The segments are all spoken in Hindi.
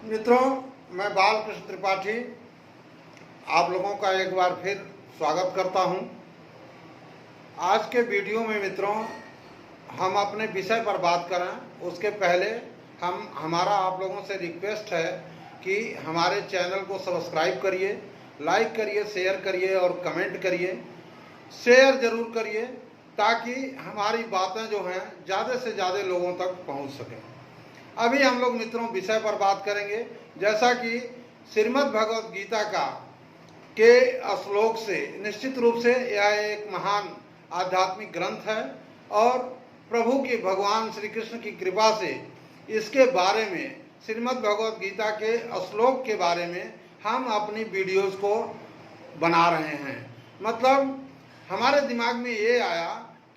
मित्रों, मैं बालकृष्ण त्रिपाठी आप लोगों का एक बार फिर स्वागत करता हूं। आज के वीडियो में मित्रों हम अपने विषय पर बात करें उसके पहले हमारा आप लोगों से रिक्वेस्ट है कि हमारे चैनल को सब्सक्राइब करिए, लाइक करिए, शेयर करिए और कमेंट करिए। शेयर ज़रूर करिए ताकि हमारी बातें जो हैं ज़्यादा से ज़्यादा लोगों तक पहुंच सकें। अभी हम लोग मित्रों विषय पर बात करेंगे, जैसा कि श्रीमद् भगवद गीता के श्लोक से निश्चित रूप से यह एक महान आध्यात्मिक ग्रंथ है और प्रभु की भगवान श्री कृष्ण की कृपा से इसके बारे में श्रीमद् भगवद गीता के श्लोक के बारे में हम अपनी वीडियोस को बना रहे हैं। मतलब हमारे दिमाग में ये आया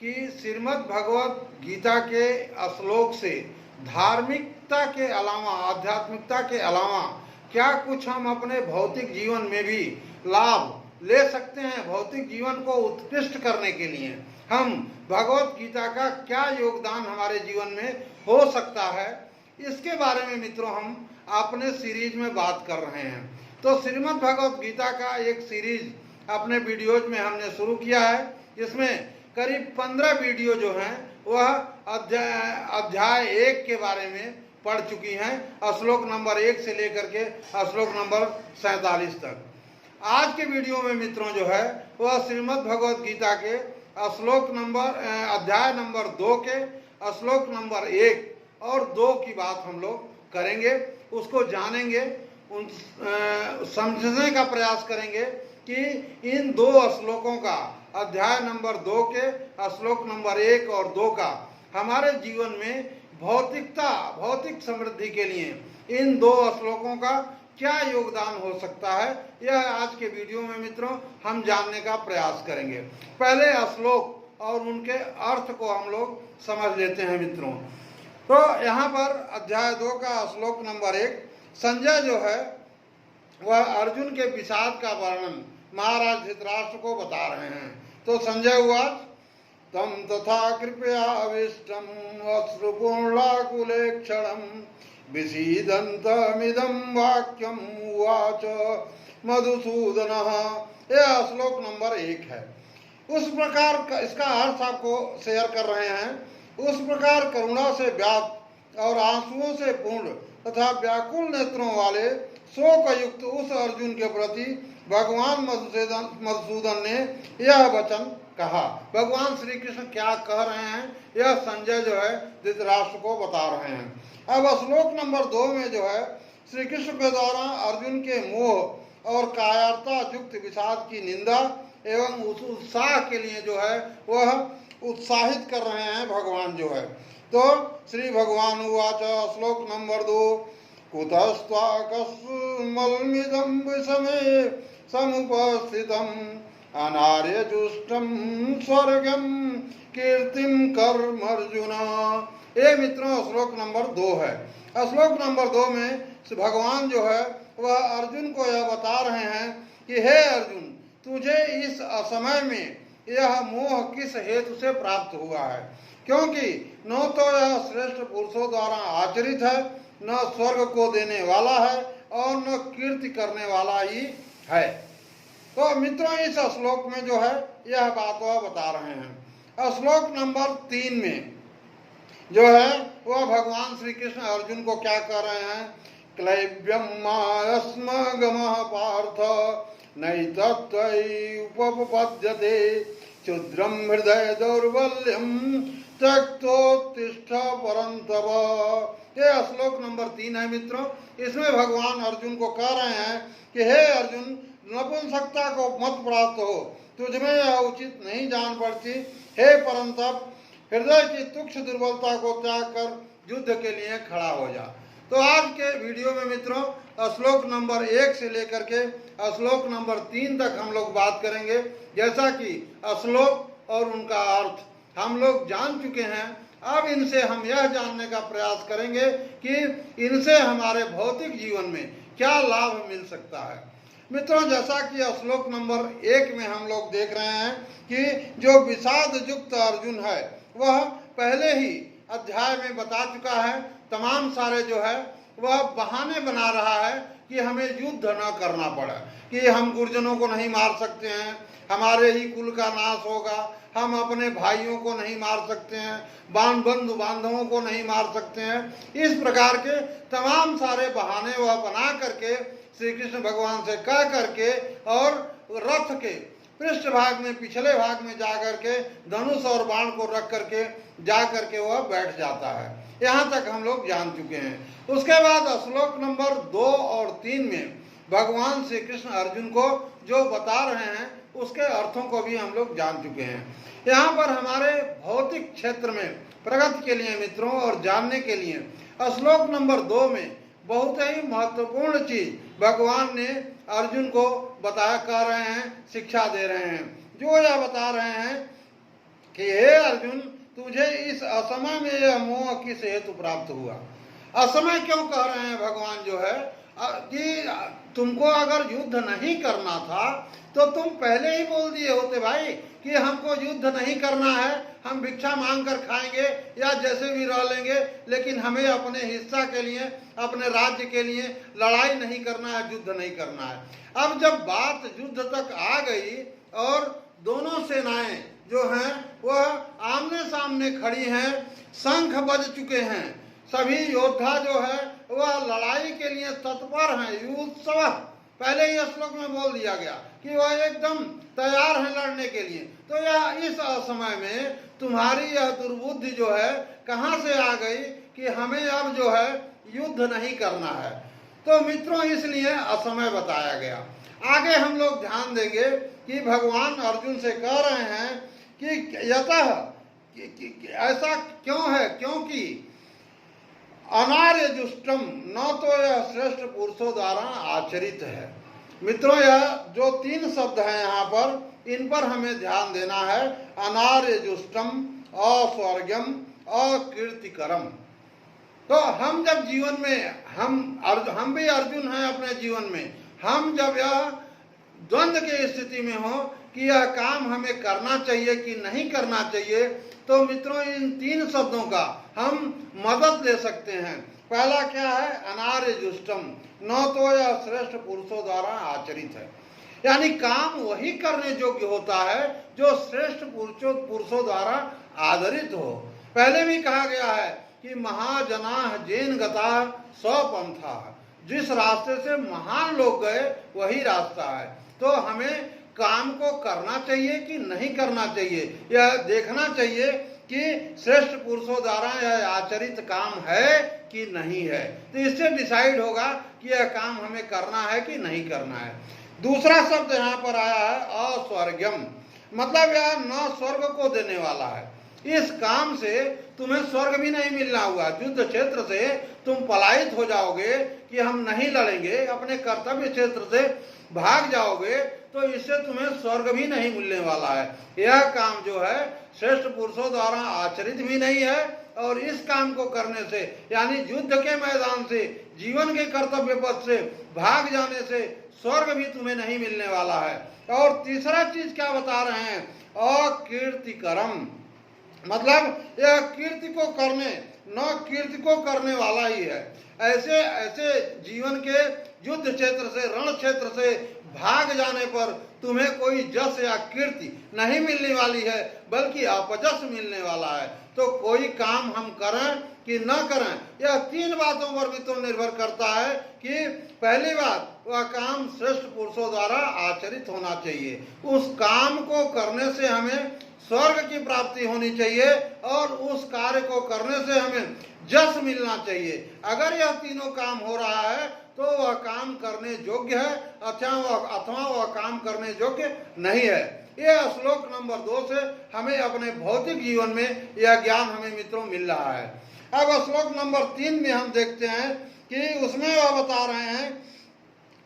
कि श्रीमद् भगवद गीता के श्लोक से धार्मिकता के अलावा, आध्यात्मिकता के अलावा क्या कुछ हम अपने भौतिक जीवन में भी लाभ ले सकते हैं। भौतिक जीवन को उत्कृष्ट करने के लिए हम भगवत गीता का क्या योगदान हमारे जीवन में हो सकता है, इसके बारे में मित्रों हम अपने सीरीज में बात कर रहे हैं। तो श्रीमद् भगवत गीता का एक सीरीज अपने वीडियोज में हमने शुरू किया है। इसमें करीब 15 वीडियो जो हैं वह अध्याय 1 के बारे में पढ़ चुकी हैं, श्लोक नंबर 1 से लेकर के श्लोक नंबर 47 तक। आज के वीडियो में मित्रों जो है वह श्रीमद् भगवद गीता के अध्याय नंबर 2 के श्लोक नंबर 1 और 2 की बात हम लोग करेंगे, उसको जानेंगे, समझने का प्रयास करेंगे कि इन 2 श्लोकों का, अध्याय नंबर 2 के श्लोक नंबर 1 और 2 का हमारे जीवन में भौतिक समृद्धि के लिए इन 2 श्लोकों का क्या योगदान हो सकता है, यह आज के वीडियो में मित्रों हम जानने का प्रयास करेंगे। पहले श्लोक और उनके अर्थ को हम लोग समझ लेते हैं मित्रों। तो यहाँ पर अध्याय 2 का श्लोक नंबर 1, संजय जो है वह अर्जुन के विषाद का वर्णन महाराज धृतराष्ट्र को बता रहे हैं। तो संजय उवाच तम तथा कृपया अविष्टम अश्रुपूर्णाकुले क्षणम विषीदन्तमिदं वाक्यम उवाच मधुसूदनः। यह श्लोक नंबर 1 है। उस प्रकार इसका अर्थ आपको शेयर कर रहे हैं। उस प्रकार करुणा से व्याप्त और आंसुओं से पूर्ण तथा व्याकुल नेत्रों वाले शोक युक्त उस अर्जुन के प्रति भगवान मधुसूदन ने यह वचन कहा। भगवान श्री कृष्ण क्या कह रहे हैं यह संजय जो है धृतराष्ट्र को बता रहे हैं। अब श्लोक नंबर 2 में जो है श्री कृष्ण के द्वारा अर्जुन के मोह और कायरता युक्त विषाद की निंदा एवं उस उत्साह के लिए जो है वह उत्साहित कर रहे हैं भगवान जो है। तो श्री भगवान उवाच श्लोक नंबर 2 कुतस्त्वाकस्मलमिदं विषमे समुपस्थितम् अनार्यजुष्टं स्वर्गं कीर्तिं कर्म अर्जुन। ये मित्रों श्लोक नंबर 2 है। श्लोक नंबर 2 में भगवान जो है वह अर्जुन को यह बता रहे हैं कि हे अर्जुन, तुझे इस असमय में यह मोह किस हेतु से प्राप्त हुआ है, क्योंकि न तो यह श्रेष्ठ पुरुषों द्वारा आचरित है, न स्वर्ग को देने वाला है और न कीर्ति करने वाला ही है। तो मित्रों इस श्लोक में जो है यह बात वह बता रहे हैं। श्लोक नंबर 3 में जो है वह भगवान श्री कृष्ण अर्जुन को क्या कह रहे हैं, क्लैव्यम मास्मगमः पार्थ नैतत्त्वयुपपद्यते क्षुद्रं हृदय दौर्बल्यं त्यक्तोत्तिष्ठ परन्तप। ये श्लोक नंबर 3 है मित्रों। इसमें भगवान अर्जुन को कह रहे हैं कि हे अर्जुन, नपुंसकता को मत प्राप्त हो, तुझमें यह उचित नहीं जान पड़ती। हे परंतप, हृदय की तुक्ष दुर्बलता को त्याग कर युद्ध के लिए खड़ा हो जा। तो आज के वीडियो में मित्रों श्लोक नंबर 1 से लेकर के श्लोक नंबर 3 तक हम लोग बात करेंगे। जैसा कि श्लोक और उनका अर्थ हम लोग जान चुके हैं, अब इनसे हम यह जानने का प्रयास करेंगे कि इनसे हमारे भौतिक जीवन में क्या लाभ मिल सकता है। मित्रों जैसा कि श्लोक नंबर 1 में हम लोग देख रहे हैं कि जो विषाद युक्त अर्जुन है वह पहले ही अध्याय में बता चुका है। तमाम सारे जो है वह बहाने बना रहा है कि हमें युद्ध न करना पड़े, कि हम गुर्जनों को नहीं मार सकते हैं, हमारे ही कुल का नाश होगा, हम अपने भाइयों को नहीं मार सकते हैं, बंधु बांधवों को नहीं मार सकते हैं। इस प्रकार के तमाम सारे बहाने वह बना करके श्री कृष्ण भगवान से कह करके और रथ के पृष्ठ भाग में, पिछले भाग में जा करके धनुष और बाण को रख करके जा करके वह बैठ जाता है। यहाँ तक हम लोग जान चुके हैं। उसके बाद श्लोक नंबर 2 और 3 में भगवान श्री कृष्ण अर्जुन को जो बता रहे हैं उसके अर्थों को भी हम लोग जान चुके हैं। यहाँ पर हमारे भौतिक क्षेत्र में प्रगति के लिए मित्रों और जानने के लिए श्लोक नंबर 2 में बहुत ही महत्वपूर्ण चीज भगवान ने अर्जुन को बताया कर रहे हैं, शिक्षा दे रहे हैं। जो यह बता रहे हैं कि हे अर्जुन, तुझे इस असमय में यह मोह किस हेतु प्राप्त हुआ। असमय क्यों कह रहे हैं भगवान जो है कि तुमको अगर युद्ध नहीं करना था तो तुम पहले ही बोल दिए होते भाई कि हमको युद्ध नहीं करना है, हम भिक्षा मांग कर खाएंगे या जैसे भी रह लेंगे, लेकिन हमें अपने हिस्सा के लिए, अपने राज्य के लिए लड़ाई नहीं करना है, युद्ध नहीं करना है। अब जब बात युद्ध तक आ गई और दोनों सेनाएं जो हैं वह आमने सामने खड़ी हैं, शंख बज चुके हैं, सभी योद्धा जो है वह लड़ाई के लिए तत्पर हैं, युत्सवः पहले ही श्लोक में बोल दिया गया कि वह एकदम तैयार है लड़ने के लिए। तो यह इस समय में तुम्हारी यह दुर्बुद्धि जो है कहाँ से आ गई कि हमें अब जो है युद्ध नहीं करना है। तो मित्रों इसलिए असमय बताया गया। आगे हम लोग ध्यान देंगे कि भगवान अर्जुन से कह रहे हैं कि यतः ऐसा क्यों है, क्योंकि अनार्य दुष्टम न तो यह श्रेष्ठ पुरुषों द्वारा आचरित है। मित्रों यह जो 3 शब्द हैं यहाँ पर, इन पर हमें ध्यान देना है। अनार्य दुष्टम, अस्वर्गम, अकीर्तिकरम। तो हम जब जीवन में हम भी अर्जुन हैं अपने जीवन में, हम जब यह द्वंद्व की स्थिति में हो कि यह काम हमें करना चाहिए कि नहीं करना चाहिए, तो मित्रों इन 3 शब्दों का हम मदद ले सकते हैं। पहला क्या है, अनार्य जुष्टम, न तो यह श्रेष्ठ पुरुषों द्वारा आचरित है, यानी काम वही करने योग्य होता है जो श्रेष्ठ पुरुषों द्वारा आदरित हो। पहले भी कहा गया है कि महाजनाः जेन गताः स्वपंथाः, जिस रास्ते से महान लोग गए वही रास्ता है। तो हमें काम को करना चाहिए कि नहीं करना चाहिए, यह देखना चाहिए कि श्रेष्ठ पुरुषों द्वारा यह आचरित काम है कि नहीं है। तो इससे डिसाइड होगा कि यह काम हमें करना है कि नहीं करना है। दूसरा शब्द यहाँ पर आया है अस्वर्गम, मतलब यह न स्वर्ग को देने वाला है। इस काम से तुम्हें स्वर्ग भी नहीं मिलना हुआ, युद्ध क्षेत्र से तुम पलायित हो जाओगे कि हम नहीं लड़ेंगे, अपने कर्तव्य क्षेत्र से भाग जाओगे, तो इससे तुम्हें स्वर्ग भी नहीं मिलने वाला है। यह काम जो है श्रेष्ठ पुरुषों द्वारा आचरित भी नहीं है, और इस काम को करने से यानी युद्ध के मैदान से, जीवन के कर्तव्य पथ से भाग जाने से स्वर्ग भी तुम्हें नहीं मिलने वाला है। और तीसरा चीज क्या बता रहे हैं, अकीर्तिकरम, मतलब यह कीर्ति को करने, न कीर्ति को करने वाला ही है। ऐसे ऐसे जीवन के युद्ध क्षेत्र से, रण क्षेत्र से भाग जाने पर तुम्हें कोई जस या कीर्ति नहीं मिलने वाली है, बल्कि अपजस मिलने वाला है। तो कोई काम हम करें कि न करें, यह 3 बातों पर भी तो निर्भर करता है कि पहली बात, वह काम श्रेष्ठ पुरुषों द्वारा आचरित होना चाहिए, उस काम को करने से हमें स्वर्ग की प्राप्ति होनी चाहिए, और उस कार्य को करने से हमें जस मिलना चाहिए। अगर यह तीनों काम हो रहा है तो वह काम करने योग्य है, अथवा वह काम करने योग्य नहीं है। यह श्लोक नंबर 2 से हमें अपने भौतिक जीवन में यह ज्ञान हमें मित्रों मिल रहा है। अब श्लोक नंबर 3 में हम देखते हैं कि उसमें वह बता रहे हैं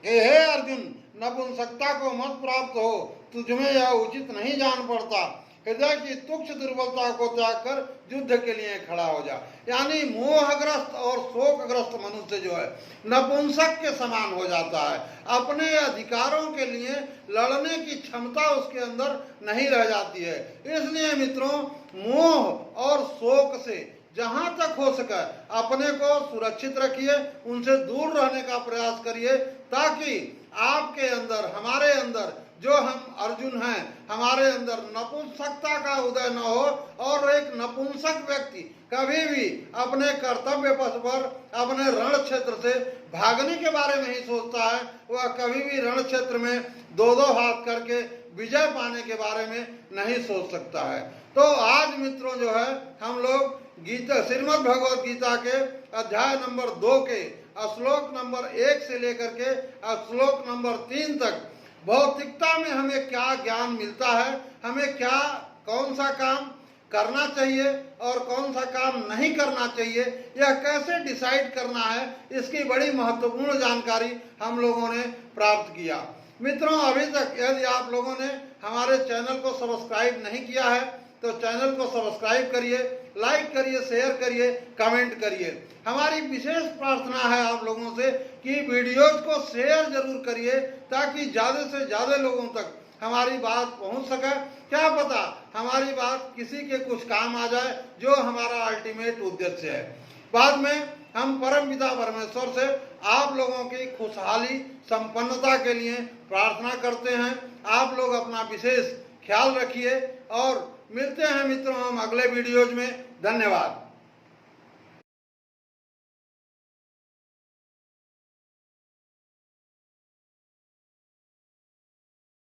कि हे अर्जुन, नपुंसकता को मत प्राप्त हो, तुझमें यह उचित नहीं जान पड़ता। हृदय की तुच्छ दुर्बलता को त्याग कर युद्ध के लिए खड़ा हो जा। यानी मोहग्रस्त और शोकग्रस्त मनुष्य जो है नपुंसक के समान हो जाता है, अपने अधिकारों के लिए लड़ने की क्षमता उसके अंदर नहीं रह जाती है। इसलिए मित्रों, मोह और शोक से जहां तक हो सके अपने को सुरक्षित रखिए, उनसे दूर रहने का प्रयास करिए, ताकि आपके अंदर, हमारे अंदर जो हम अर्जुन हैं, हमारे अंदर नपुंसकता का उदय न हो और एक नपुंसक व्यक्ति कभी भी अपने कर्तव्य पथ पर, अपने रण क्षेत्र से भागने के बारे में ही सोचता है। वह कभी भी रण क्षेत्र में दो दो हाथ करके विजय पाने के बारे में नहीं सोच सकता है। तो आज मित्रों जो है हम लोग गीता, श्रीमद् भगवद गीता के अध्याय नंबर 2 के श्लोक नंबर 1 से लेकर के श्लोक नंबर 3 तक भौतिकता में हमें क्या ज्ञान मिलता है, हमें क्या, कौन सा काम करना चाहिए और कौन सा काम नहीं करना चाहिए, यह कैसे डिसाइड करना है, इसकी बड़ी महत्वपूर्ण जानकारी हम लोगों ने प्राप्त किया। मित्रों, अभी तक यदि आप लोगों ने हमारे चैनल को सब्सक्राइब नहीं किया है तो चैनल को सब्सक्राइब करिए, लाइक करिए, शेयर करिए, कमेंट करिए। हमारी विशेष प्रार्थना है आप लोगों से कि वीडियोज को शेयर जरूर करिए, ताकि ज़्यादा से ज़्यादा लोगों तक हमारी बात पहुंच सके। क्या पता हमारी बात किसी के कुछ काम आ जाए, जो हमारा अल्टीमेट उद्देश्य है। बाद में हम परम पिता परमेश्वर से आप लोगों की खुशहाली, संपन्नता के लिए प्रार्थना करते हैं। आप लोग अपना विशेष ख्याल रखिए और मिलते हैं मित्रों हम अगले वीडियोज में। धन्यवाद।